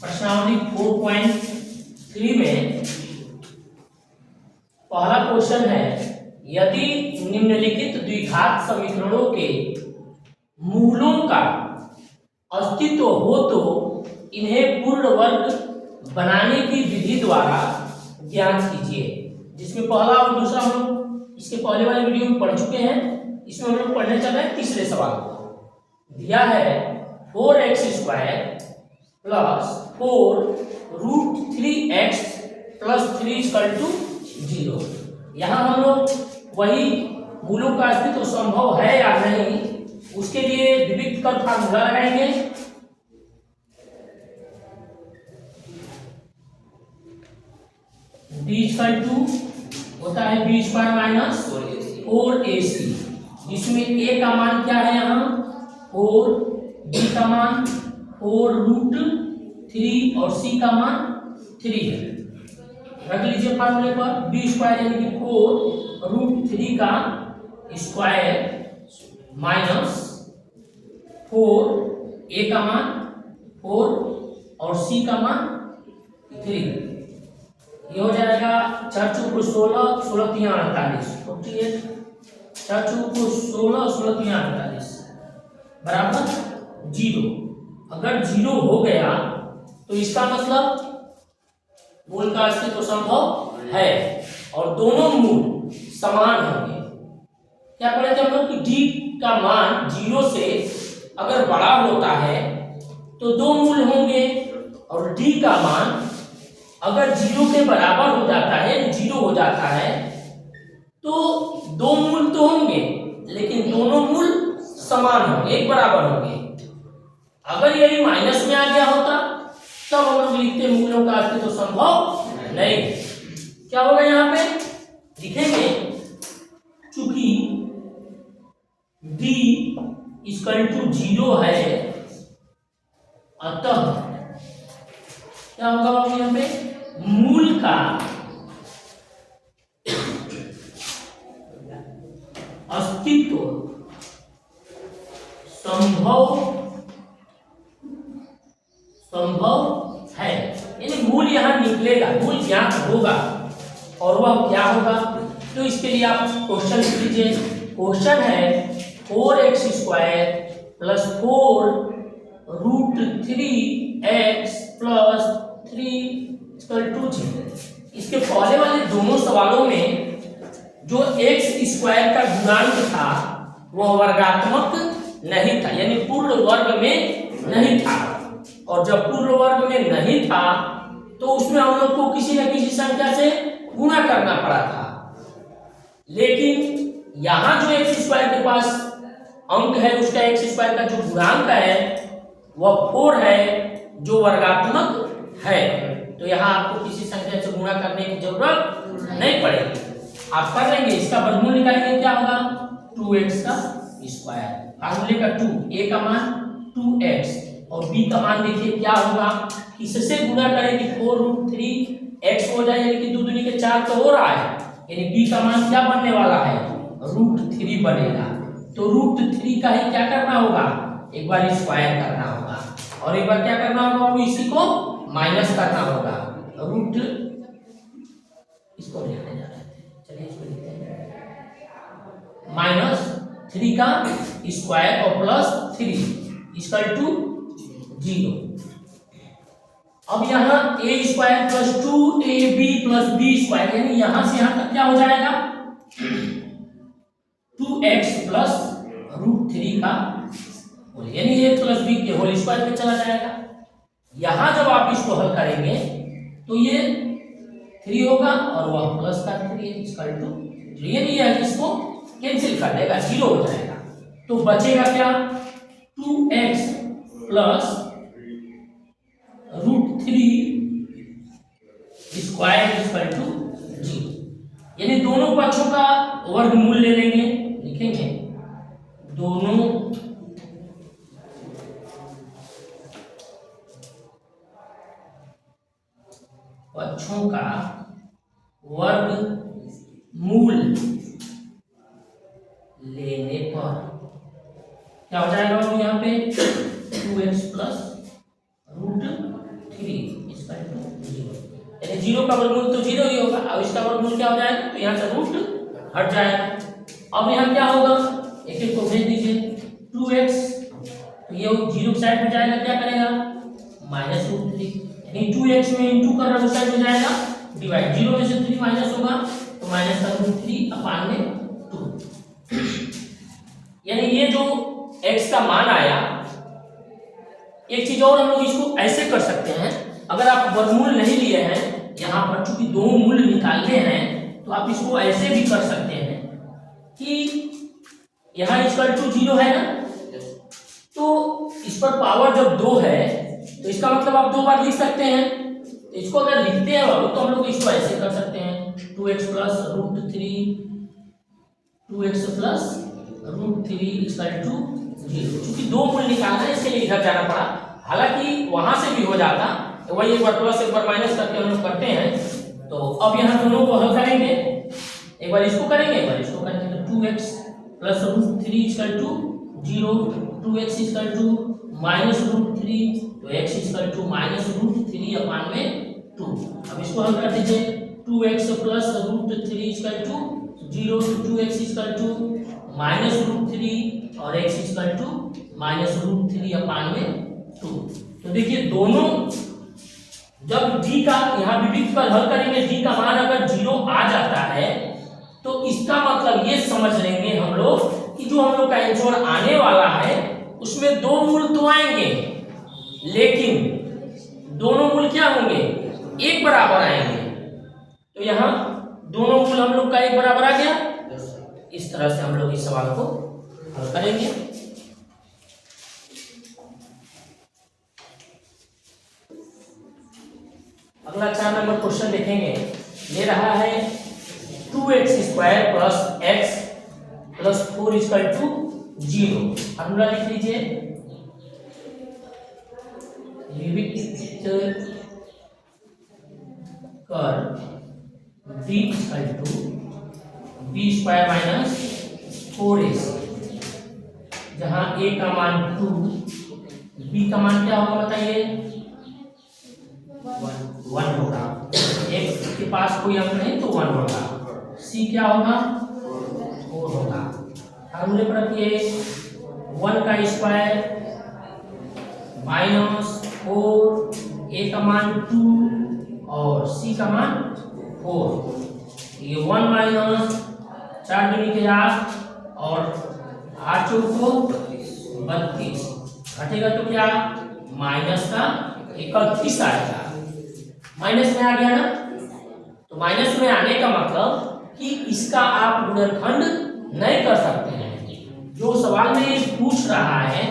प्रश्नावली 4.3 में पहला क्वेश्चन है, यदि निम्नलिखित द्विघात समीकरणों के मूलों का अस्तित्व हो तो इन्हें पूर्ण वर्ग बनाने की विधि द्वारा ज्ञात कीजिए। जिसमें पहला और दूसरा हम लोग इसके पहले वाले वीडियो में पढ़ चुके हैं। इसमें हम लोग पढ़ने चल रहे हैं तीसरे सवाल को। दिया है 4x² प्लस 4√3x प्लस 3 = 0। यहाँ हम लोग वही मूलों का अस्तित्व संभव है या नहीं उसके लिए विविध कर फार्मूला लगाएंगे। d होता है b² माइनस 4ac, जिसमें a का मान क्या है यहाँ 4, b का मान 4√3 और c का मान 3 है। रख लीजिए फार्मूले पर b² यानी कि 4√3 का स्क्वायर माइनस 4, a का मान 4 और c का मान 3। ये हो जाएगा 4 चौक 16, 16 3 48, 48, 4 चौक 16, 16 3 48 बराबर 0। अगर 0 हो गया तो इसका मतलब मूल का अस्तित्व संभव है और दोनों मूल समान होंगे। क्या पढ़े थे हम लोग कि d का मान 0 से अगर बड़ा होता है तो दो मूल होंगे और d का मान अगर 0 के बराबर हो जाता है, 0 हो जाता है तो दो मूल तो होंगे लेकिन दोनों मूल समान होंगे, एक बराबर होंगे। अगर यही माइनस में आ गया होता तब हम लोग लिखते मूलों का अस्तित्व संभव नहीं। क्या होगा यहाँ पे लिखेंगे, चूंकि d = 0 है अतः क्या होगा यहाँ पे मूल का अस्तित्व संभव है। यानी मूल यहाँ निकलेगा, मूल ज्ञात होगा और वह क्या होगा। तो इसके लिए आप क्वेश्चन लिख लीजिए। क्वेश्चन है 4x² प्लस 4√3x प्लस 3 = 0। इसके पहले वाले दोनों सवालों में जो x² का गुणांक था वह वर्गात्मक नहीं था, यानी पूर्ण वर्ग में नहीं था। और जब पूर्ण वर्ग में नहीं था तो उसमें हम लोग को किसी न किसी संख्या से गुणा करना पड़ा था। लेकिन यहाँ जो x² के पास अंक है उसका x² का जो गुणांक है वह 4 है जो वर्गात्मक है। तो यहाँ आपको किसी संख्या से गुणा करने की जरूरत नहीं पड़ेगी, आप कर लेंगे। इसका वर्गमूल निकालेंगे, क्या होगा 2x²। फार्मूले का 2, a का मान 2x और b का मान देखिए क्या होगा, किससे गुणा करेंगे 4√3x हो जाए यानी कि 2 दूनी के 4 तो हो रहा है, यानी b का मान क्या बनने वाला है √3 बनेगा। तो √3 का ही क्या करना होगा, एक बार स्क्वायर करना होगा और एक बार क्या करना होगा, वो इसी को माइनस करना होगा। रूट इसको लिखने जा रहे थे, चलिए इसको लिखते हैं -3 का स्क्वायर और प्लस 3 = 0। अब यहाँ a² plus 2ab plus b² यानी यहां से यहां तक क्या हो जाएगा 2x प्लस √3 का होल, यानी a प्लस b के होल स्क्वायर में चला जाएगा। यहां जब आप इसको हल करेंगे तो ये 3 होगा और वह प्लस का 3 = 3, यानी यह इसको कैंसिल कर देगा, 0 हो जाएगा। तो बचेगा क्या 2x प्लस √3 स्क्वायर = 0, यानी दोनों पक्षों का वर्गमूल ले लेंगे। लिखेंगे दोनों पक्षों का वर्गमूल लेने पर क्या हो जाएगा यहाँ पे 2x प्लस √3 इक्वल टू 0, यानी 0 का वर्गमूल तो 0 ही होगा। अब इसका वर्गमूल क्या हो जाएगा, तो यहाँ से रूट हट जाएगा। अब यहाँ क्या होगा, एक एक को भेज दीजिए, 2x, तो ये 0 की साइड में जाएगा, क्या करेगा -√3, यानी 2x में इंटू कर रहा है, उस साइड में जाएगा डिवाइड, 0 में से 3 माइनस होगा तो -√3/2। यानी ये जो x का मान आया, एक चीज और हम लोग इसको ऐसे कर सकते हैं, अगर आप वर्गमूल नहीं लिए हैं यहाँ पर, चूंकि दो मूल निकालने हैं, तो आप इसको ऐसे भी कर सकते हैं कि यहाँ इक्वल टू 0 है ना, तो इस पर पावर जब 2 है तो इसका मतलब आप 2 बार लिख सकते हैं। तो इसको अगर लिखते हैं बाबू तो हम लोग इसको ऐसे कर सकते हैं, 2x + √3, 2x + √3 इक्वल टू 0। चूंकि दो मूल निकालना है इसके लिए इधर जाना पड़ा, हालांकि वहां से भी हो जाता, तो वही एक बार प्लस एक बार माइनस करके हम लोग करते हैं। तो अब यहाँ दोनों को हल करेंगे, एक बार इसको करेंगे एक बार इसको करेंगे, तो 2x + √3 equal to 0, 2x equal to -√3, तो x इक्वल टू -√3/2। अब इसको हल कर दीजिए, 2x + √3 equal to 0, 2x equal to -√3 और x इक्वल टू -√3/2। तो देखिए दोनों जब d का यहाँ विविध पर हल करेंगे, d का मान अगर 0 आ जाता है तो इसका मतलब ये समझ लेंगे हम लोग कि जो हम लोग का आंसर आने वाला है उसमें दो मूल तो आएंगे, लेकिन दोनों मूल क्या होंगे, एक बराबर आएंगे। तो यहाँ दोनों मूल हम लोग का एक बराबर आ गया। इस तरह से हम लोग इस सवाल को हल करेंगे। अगला 4 नंबर क्वेश्चन देखेंगे, ले रहा है 2x² + x + 4 equal to 0। Formula लिख लीजिए, विविक्त कर b equal to b² - 4ac, जहां a का मान 2, b का मान क्या होगा बताइए, 1 होगा, x के पास कोई अंक नहीं तो 1 होगा, c क्या होगा 4 होगा। फॉर्मूले पर रखिए, 1 का स्क्वायर -4, a का मान 2 और c का मान 4, ये 1 माइनस 4 दूनी के 8 और 8 चौको 32, घटेगा तो क्या -31 आएगा। माइनस में आ गया ना, तो माइनस में आने का मतलब कि इसका आप गुणनखंड नहीं कर सकते हैं। जो सवाल में पूछ रहा है,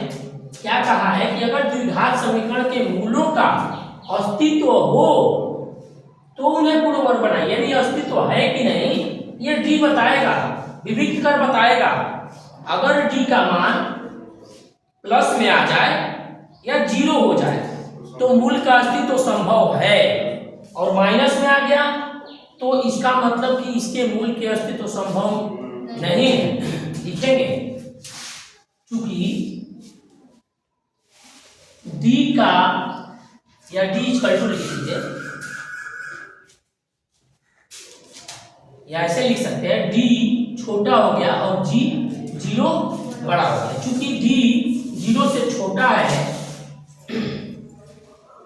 क्या कहा है कि अगर द्विघात समीकरण के मूलों का अस्तित्व हो तो उन्हें पूर्ण वर्ग बनाइए, यानी अस्तित्व है कि नहीं ये डी बताएगा, विविक्त कर बताएगा। अगर डी का मान प्लस में आ जाए या 0 हो जाए तो मूल का अस्तित्व संभव है, और माइनस में आ गया तो इसका मतलब कि इसके मूल के अस्तित्व संभव नहीं है। लिखेंगे, क्योंकि d का या d इक्वल टू लिख लीजिए, या ऐसे लिख सकते हैं d छोटा हो गया और g 0 बड़ा हो गया। चूंकि d 0 से छोटा है,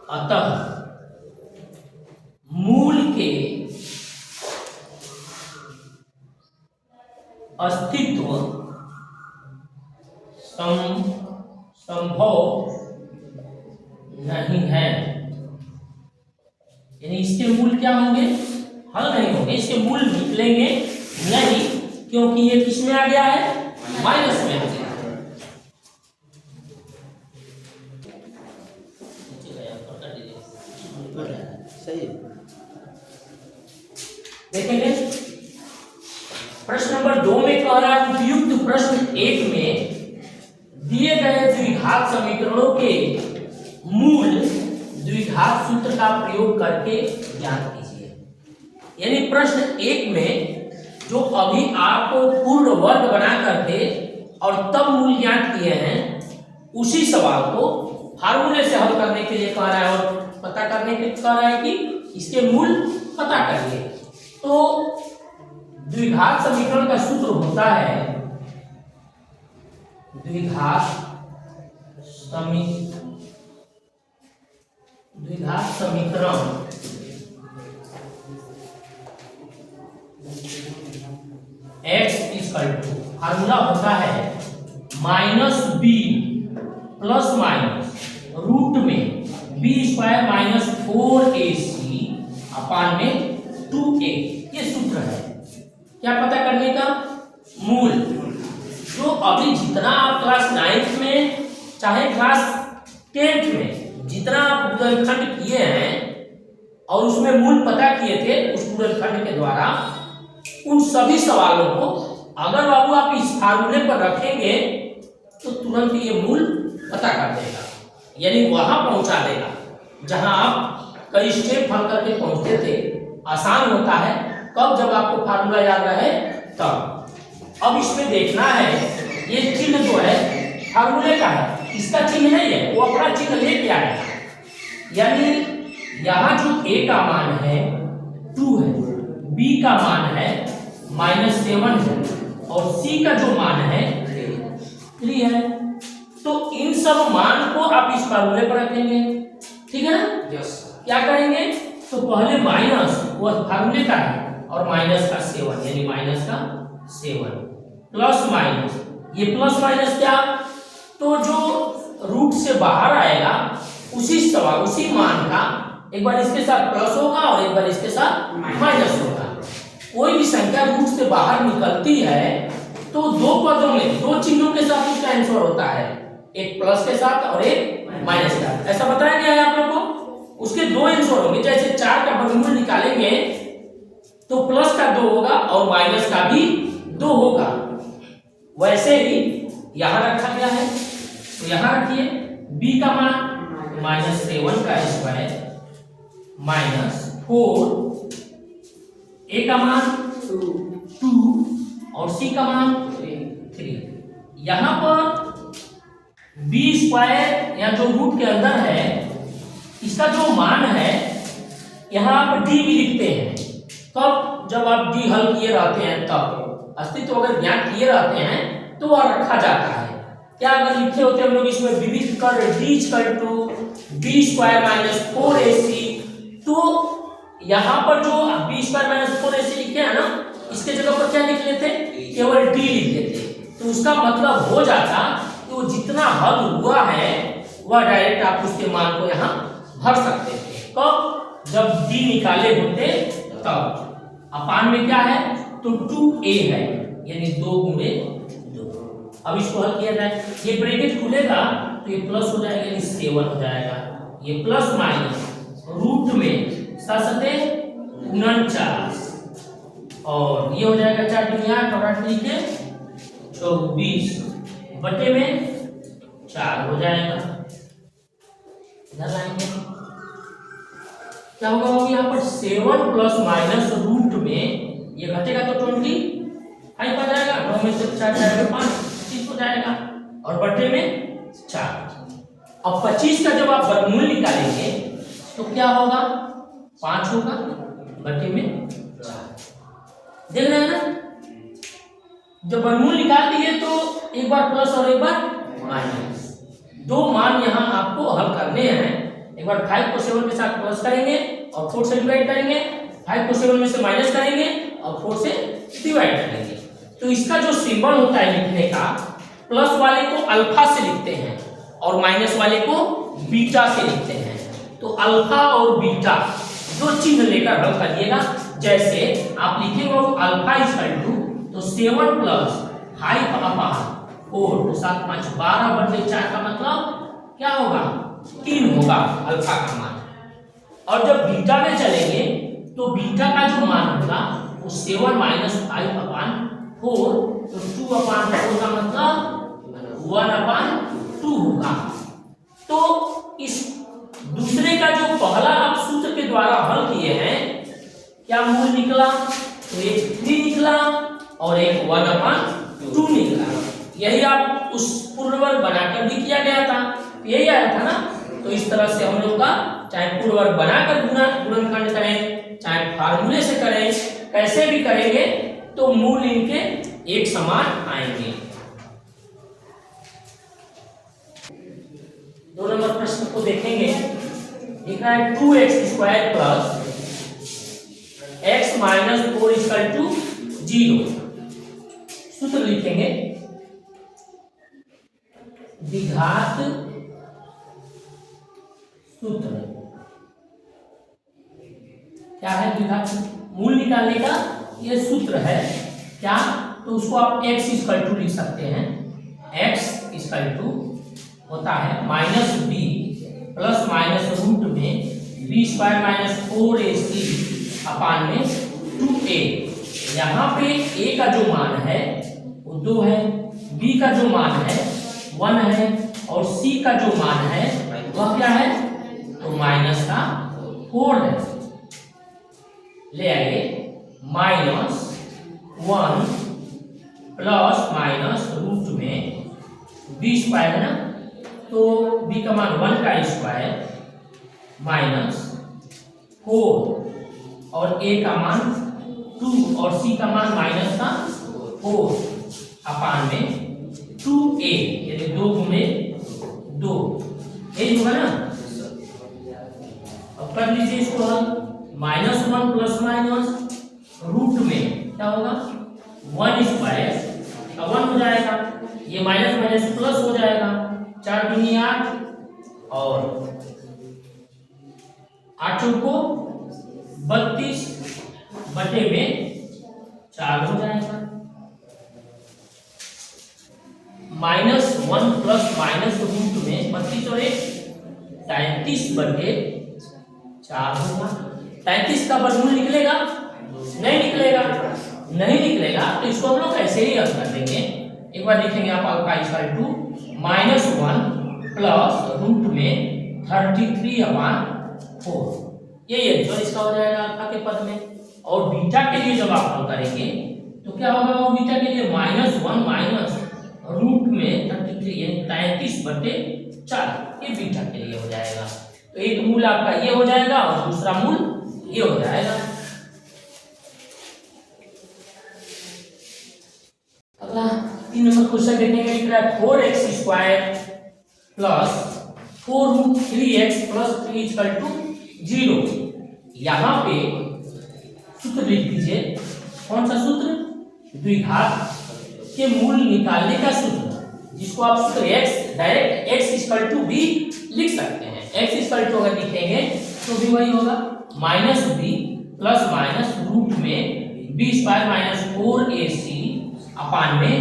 अतः मूल के अस्तित्व संभव नहीं है, यानी इसके मूल क्या होंगे, हल नहीं होंगे, इसके मूल निकलेंगे नहीं, क्योंकि ये किस में आ गया है, माइनस में आ गया। देखेंगे प्रश्न नंबर 2 में कह रहा है, उपयुक्त प्रश्न 1 में दिए गए द्विघात समीकरणों के मूल द्विघात सूत्र का प्रयोग करके ज्ञात कीजिए। यानी प्रश्न 1 में जो अभी आपको पूर्ण वर्ग बना करके और तब मूल ज्ञात किए हैं, उसी सवाल को फार्मूले से हल करने के लिए कह रहा है, और पता करने कह रहा है कि इसके मूल पता करिए। तो द्विघात समीकरण का सूत्र होता है द्विघात समीकरण x इक्वल टू फार्मूला होता है minus B plus minus root में बी स्क्वायर माइनस 4ac अपान में 2a। ये सूत्र है क्या पता करने का, मूल। जो अभी जितना आप क्लास 9th में चाहे क्लास 10th में जितना आप गुणनखंड किए हैं और उसमें मूल पता किए थे उस गुणनखंड के द्वारा, उन सभी सवालों को अगर बाबू आप इस फार्मूले पर रखेंगे तो तुरंत ये मूल पता कर देगा, यानी वहां पहुंचा देगा जहां आप कई स्टेप हल करके पहुंचते थे। आसान होता है कब, जब आपको फार्मूला याद रहे तब। अब इसमें देखना है ये चिन्ह जो है फार्मूले का है, इसका चिन्ह नहीं है, वो अपना चिन्ह लेके आएगा। यानी यहाँ जो a का मान है 2 है, b का मान है -7 है और c का जो मान है 3 है। तो इन सब मान को आप इस फार्मूले पर रखेंगे, ठीक है ना। यस। क्या करेंगे तो पहले माइनस वो फार्मूले का है और माइनस का 7 यानी माइनस का 7 प्लस माइनस, ये प्लस माइनस क्या, तो जो रूट से बाहर आएगा उसी सवाल उसी मान का एक बार इसके साथ प्लस होगा और एक बार इसके साथ माइनस होगा। कोई भी संख्या रूट से बाहर निकलती है तो दो पदों में दो चिन्हों के साथ उसका आंसर होता है, एक प्लस के साथ और एक माइनस के साथ। ऐसा बताया गया है आप लोगों को। उसके दो आंसर होंगे, जैसे 4 का वर्गमूल निकालेंगे तो प्लस का 2 होगा और माइनस का भी 2 होगा, वैसे ही यहां रखा गया है। तो यहां रखिए b का मान -7 का स्क्वायर -4, a का मान 2 और c का मान 3। यहां पर b स्क्वायर या जो रूट के अंदर है इसका जो मान है यहां आप d भी लिखते हैं। कब, जब आप d हल किए रहते हैं तब, अस्तित्व अगर ज्ञात किए रहते हैं तो वह रखा जाता है। क्या अगर लिखे होते हम लोग इसमें विविध कर d equal to b square -4ac, तो यहाँ पर जो b स्क्वायर -4ac लिखे हैं ना, इसके जगह पर क्या लिख लेते, केवल d लिख देते, तो उसका मतलब हो जाता कि वो जितना हल हुआ है वह डायरेक्ट आप उसके मान को यहाँ भर सकते थे। कब, जब d निकाले होते तब। अपान में क्या है तो 2a है यानी 2 गुणे 2। अब इसको हल किया जाए, ये ब्रैकेट खुलेगा तो ये प्लस हो जाएगा यानी 7 हो जाएगा, ये प्लस माइनस रूट में साथ 49 और ये हो जाएगा 4 दूनी 8 और 8 के 24 बटे में 4 हो जाएगा। इधर लाएंगे क्या होगा, वो यहाँ पर 7 प्लस माइनस रूट में ये घटेगा तो 25 आ जाएगा, 9 में से 4 जाएगा 5, 25 हो जाएगा और बटे में 4। अब 25 का जब आप वर्गमूल निकालेंगे तो क्या होगा, 5 होगा बटे में 4। देख रहे हैं ना, जब वर्गमूल निकाल दिए तो एक बार प्लस और एक बार माइनस, दो मान यहाँ आपको हल करने हैं। एक बार 5 को 7 के साथ प्लस करेंगे और 4 से डिवाइड करेंगे, 5 को 7 में से माइनस करेंगे और 4 से डिवाइड करेंगे। तो इसका जो सिंबल होता है लिखने का, प्लस वाले को अल्फा से लिखते हैं और माइनस वाले को बीटा से लिखते हैं। तो अल्फा और बीटा दो चिन्ह लेकर हल करिएगा। जैसे आप लिखेंगे अल्फा इक्वल टू तो 7 प्लस 5 अपान 4 तो 7 5 12 बटे 4 का मतलब क्या होगा, 3 होगा अल्फा का मान। और जब बीटा में चलेंगे तो बीटा का जो मान होगा वो 7 माइनस 5 अपान 4 तो 2 अपान 4 का मतलब 1 अपान 2 होगा। तो इस दूसरे का जो पहला आप सूत्र के द्वारा हल किए हैं क्या मूल निकला, तो एक 3 निकला और एक 1 अपान 2 निकला। यही आप उस पूर्ण वर्ग बनाकर भी किया गया था, यही आया था ना। तो इस तरह से हम लोग का चाहे पूर्ण वर्ग बनाकर गुणनखंड करें, चाहे फार्मूले से करें, कैसे भी करेंगे तो मूल इनके एक समान आएंगे। 2 नंबर प्रश्न को देखेंगे। लिखा है 2x² plus x minus 4 equal to 0। सूत्र लिखेंगे द्विघात सूत्र। क्या है द्विघात? मूल निकालने का ये सूत्र है। क्या? तो उसको आप x इक्वल टू लिख सकते हैं। x इक्वल टू होता है minus B plus minus root में बी स्क्वायर माइनस 4ac अपान में 2a। यहाँ पे a का जो मान है वो 2 है, b का जो मान है 1 है और c का जो मान है वह क्या है? तो माइनस का 4 है। ले आइए -1 प्लस माइनस रूट में बी स्क्वायर है ना, तो b का मान 1 का स्क्वायर माइनस 4 और a का मान 2 और c का मान माइनस का 4 अपान में 2a, यानी 2 गुणे 2 यही होगा ना। अब कर लीजिए इसको हम -1 प्लस माइनस रूट में क्या होगा 1 स्क्वायर का 1 हो जाएगा, ये माइनस माइनस प्लस हो जाएगा, 4 दूनी 8 और 8 को 32 बटे में 4 हो जाएगा। -1 प्लस माइनस रूट में 32 और 1 33 बटे 4 होगा। 33 का वर्गमूल निकलेगा? नहीं निकलेगा। नहीं निकलेगा तो इसको हम लोग ऐसे ही हल कर देंगे। एक बार लिखेंगे आप alpha equal to -1 plus root में 33 अपान 4। यही आंसर इसका हो जाएगा अल्फा के पद में। और बीटा के लिए जब आप हल करेंगे तो क्या होगा? वो बीटा के लिए -1 माइनस रूट में 33 यानी 33 बटे 4, ये बीटा के लिए हो जाएगा। तो एक मूल आपका ये हो जाएगा और दूसरा मूल ये हो जाएगा। अगला 3 नंबर क्वेश्चन देखेंगे। लिख रहा है 4x² plus 4√3x plus 3 equal to 0। यहाँ पे सूत्र लिख दीजिए। कौन सा सूत्र? द्विघात के मूल निकालने का सूत्र, जिसको आप सूत्र x direct x equal to b लिख सकते हैं। x इक्वल टू अगर लिखेंगे तो भी वही होगा -b प्लस माइनस रूट में b स्क्वायर माइनस 4ac अपान में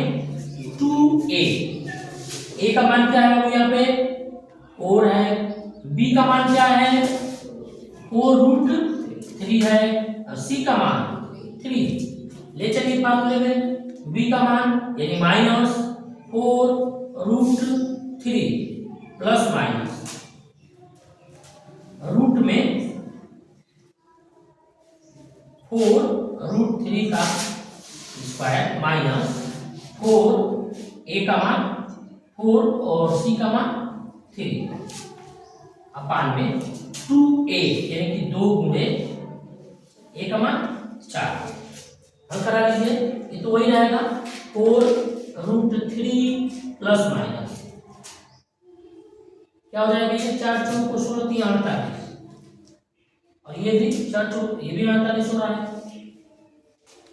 2a। a का मान क्या है? वो यहाँ पे 4 है। b का मान क्या है? 4√3 है और c का मान 3। ले चलिए फार्मूले में b का मान यानी -4√3 प्लस माइनस रूट में 4√3 का स्क्वायर माइनस 4 a का मान 4 और c का मान 3 अपान में 2a यानी कि 2 गुणे a का मान 4। हल करा लीजिए। ये तो वही रहेगा 4√3 प्लस माइनस क्या हो जाएगा? ये 4 चौक को 16 3 48 और ये भी 4 चौक ये भी 48 हो रहा है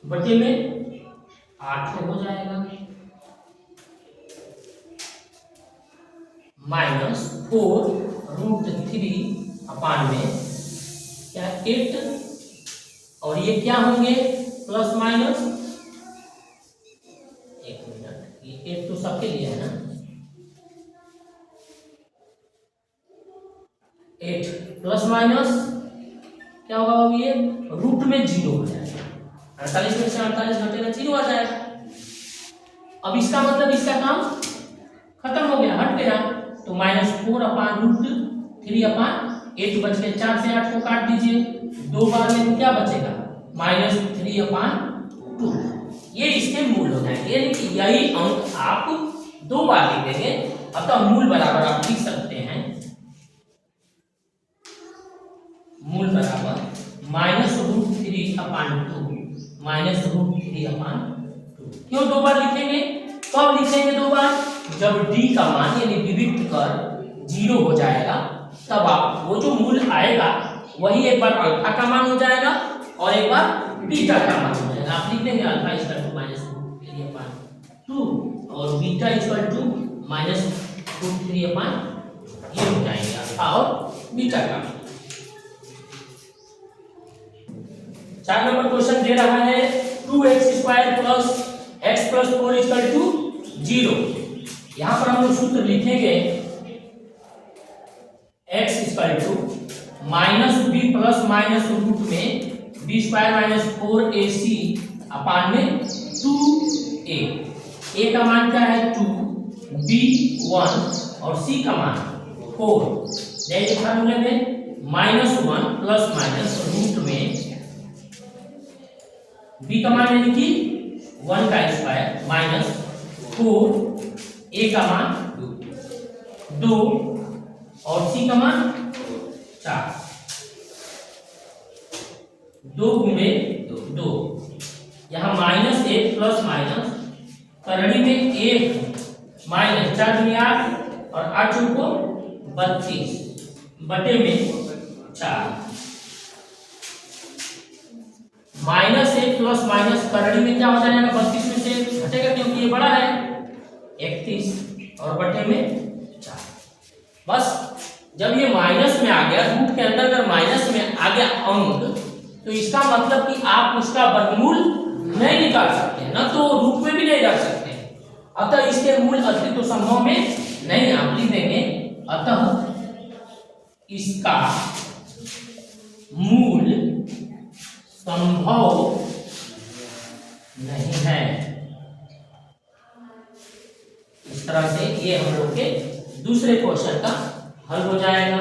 बटे में 8 हो जाएगा -4√3 अपान में क्या 8 और ये क्या होंगे? प्लस माइनस 1 मिनट, ये 8 तो सबके लिए है ना। 8 प्लस माइनस क्या होगा? अब ये रूट में 0 हो जाएगा। 48 में से 48 घटेगा 0 आ जाएगा। अब इसका मतलब इसका काम खत्म हो गया, हट गया। तो -4 अपान √3 अपान 8 बच गए। 4 से 8 को काट दीजिए, 2 बार में तो क्या बचेगा? -3 अपान 2। ये इसके मूल हो जाएंगे, यानी कि यही अंक आप 2 बार लिख देंगे। अतः मूल बराबर आप लिख सकते हैं मूल बराबर -√3/2 -√3/2। क्यों दो बार लिखेंगे? कब लिखेंगे दो बार? जब d का मान यानी विविक्त कर 0 हो जाएगा, तब आप वो जो मूल आएगा वही एक बार अल्फा का मान हो जाएगा और एक बार बीटा का मान हो जाएगा। आप लिख देंगे अल्फा इक्वल टू -√3/2 और बीटा इक्वल टू -√3/2। ये हो जाएंगे अल्फा और बीटा का। 4 नंबर क्वेश्चन दे रहा है 2x² + x + 4 = 0। यहां पर हम लोग सूत्र लिखेंगे x = -b plus minus root में b² - 4ac अपान में 2a। a का मान क्या है 2, b 1 और c का मान 4। जैसे फार्मूले में -1 प्लस माइनस रूट में b का मान यानी कि 1 का स्क्वायर माइनस 4, a का मान 2 और c का मान 4। 2 गुणे 2, यहाँ -1 प्लस माइनस करड़ी में 1 माइनस 4 दुनी 8 और 8 को 32 बटे में 4। -1 प्लस माइनस करड़ी में क्या हो जाएगा? 32 में से घटेगा क्योंकि ये बड़ा है 31 और बटे में 4। बस जब ये माइनस में आ गया, रूट के अंदर अगर माइनस में आ गया अंक, तो इसका मतलब कि आप उसका वर्गमूल नहीं निकाल सकते, ना तो रूट में भी नहीं रख सकते। अतः इसके मूल अस्तित्व तो संभव में नहीं। आप लिख देंगे अतः इसका मूल संभव नहीं है। इस तरह से ये हम लोग के दूसरे क्वेश्चन का हल हो जाएगा।